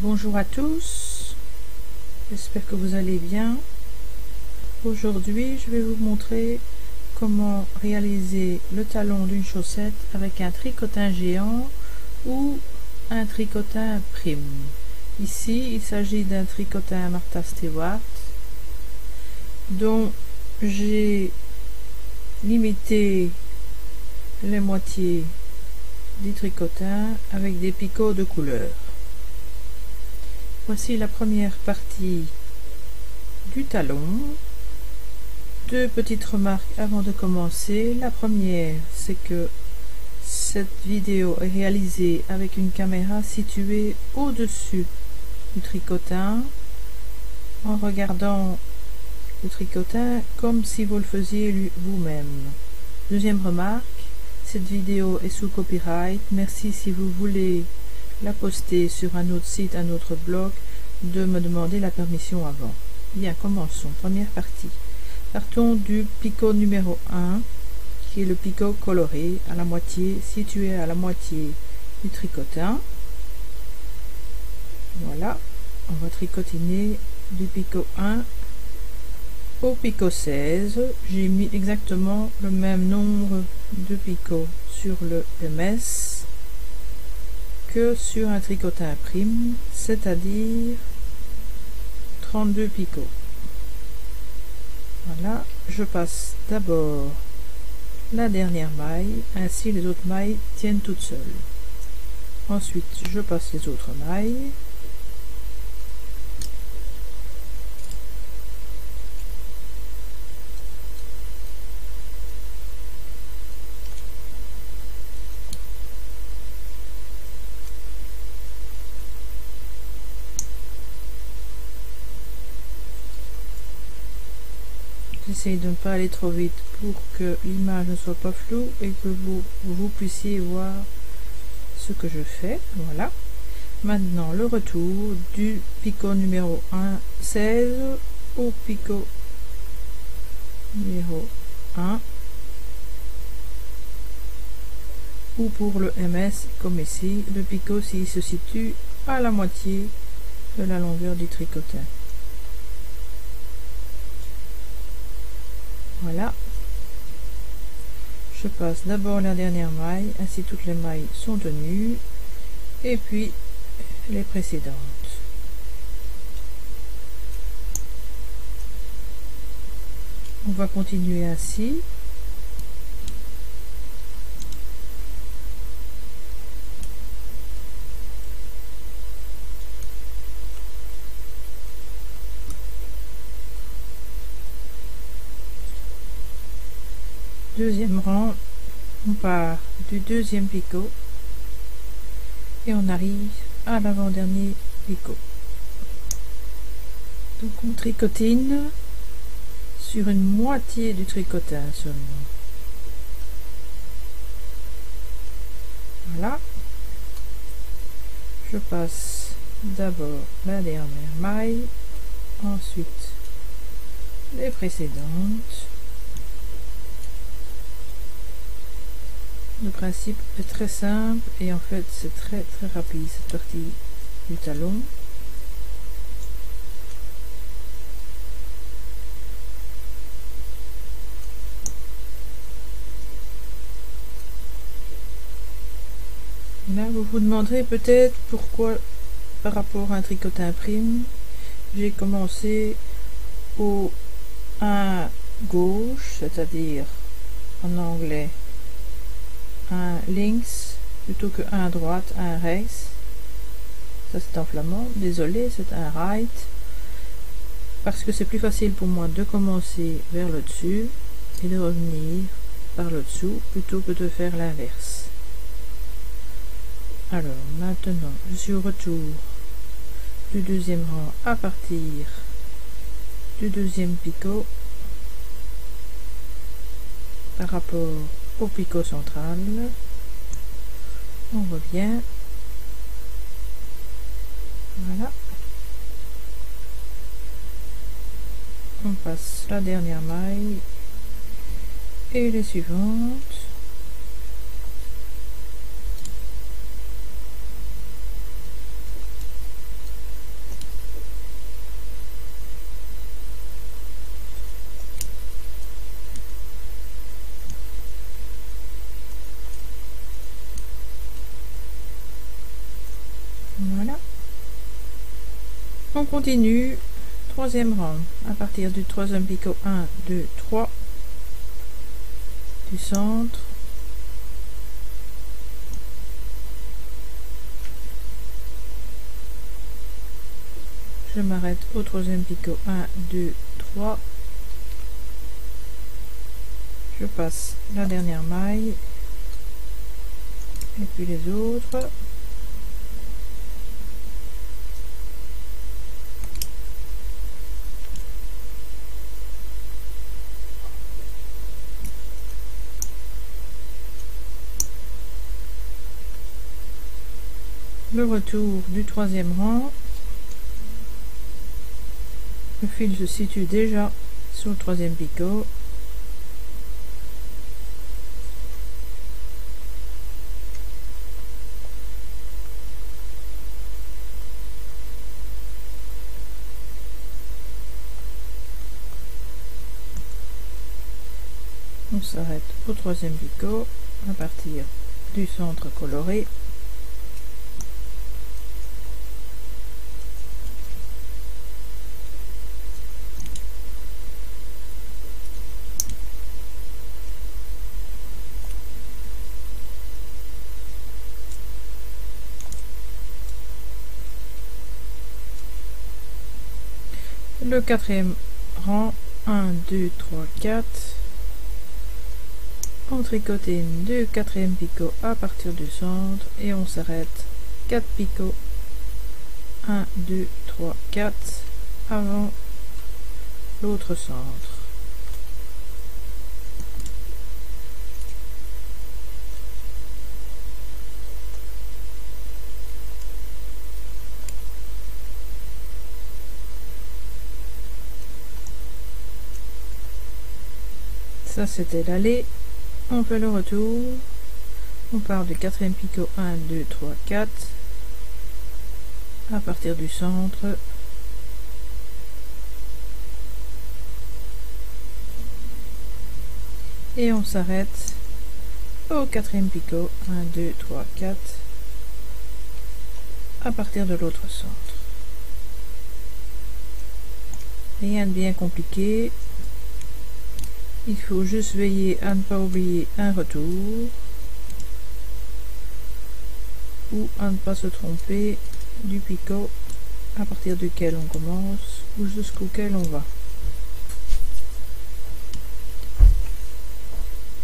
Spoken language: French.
Bonjour à tous, j'espère que vous allez bien. Aujourd'hui, je vais vous montrer comment réaliser le talon d'une chaussette avec un tricotin géant ou un tricotin prime. Ici, il s'agit d'un tricotin Martha Stewart dont j'ai limité les moitiés du tricotin avec des picots de couleur. Voici la première partie du talon. Deux petites remarques avant de commencer. La première, c'est que cette vidéo est réalisée avec une caméra située au-dessus du tricotin, en regardant le tricotin comme si vous le faisiez vous-même. Deuxième remarque, cette vidéo est sous copyright. Merci si vous voulez la poster sur un autre site, un autre blog, de me demander la permission avant. Bien, commençons. Première partie. Partons du picot numéro 1, qui est le picot coloré, à la moitié, situé à la moitié du tricotin. Voilà, on va tricotiner du picot 1 au picot 16. J'ai mis exactement le même nombre de picots sur le MS que sur un tricotin prime, c'est-à-dire 32 picots. Voilà, je passe d'abord la dernière maille, ainsi les autres mailles tiennent toutes seules. Ensuite, je passe les autres mailles. J'essaye de ne pas aller trop vite pour que l'image ne soit pas floue et que vous puissiez voir ce que je fais. Voilà. Maintenant, le retour du picot numéro 1, 16 au picot numéro 1, ou pour le MS, comme ici, le picot s'il se situe à la moitié de la longueur du tricotin. Voilà, je passe d'abord la dernière maille, ainsi toutes les mailles sont tenues, et puis les précédentes. On va continuer ainsi. Deuxième rang, on part du deuxième picot et on arrive à l'avant-dernier picot. Donc on tricotine sur une moitié du tricotin seulement. Voilà, je passe d'abord la dernière maille, ensuite les précédentes. Le principe est très simple et en fait c'est très rapide cette partie du talon. Là vous vous demanderez peut-être pourquoi par rapport à un tricotin prime j'ai commencé au 1 gauche, c'est-à-dire en anglais un links plutôt que un droite, un rechts. Ça c'est en flamand, désolé, c'est un right, parce que c'est plus facile pour moi de commencer vers le dessus et de revenir par le dessous plutôt que de faire l'inverse. Alors maintenant je suis au retour du deuxième rang à partir du deuxième picot par rapport au picot central. On revient, voilà, on passe la dernière maille et les suivantes. Voilà. On continue. Troisième rang. À partir du troisième picot, 1, 2, 3. Du centre. Je m'arrête au troisième picot, 1, 2, 3. Je passe la dernière maille et puis les autres. Le retour du troisième rang. Le fil se situe déjà sur le troisième picot. On s'arrête au troisième picot à partir du centre coloré. Le quatrième rang, 1, 2, 3, 4. On tricote une 2 quatrième picot à partir du centre et on s'arrête 4 picots, 1, 2, 3, 4 avant l'autre centre. Ça c'était l'aller. On fait le retour. On part du quatrième picot, 1, 2, 3, 4 à partir du centre. Et on s'arrête au quatrième picot, 1, 2, 3, 4 à partir de l'autre centre. Rien de bien compliqué. Il faut juste veiller à ne pas oublier un retour ou à ne pas se tromper du picot à partir duquel on commence ou jusqu'auquel on va.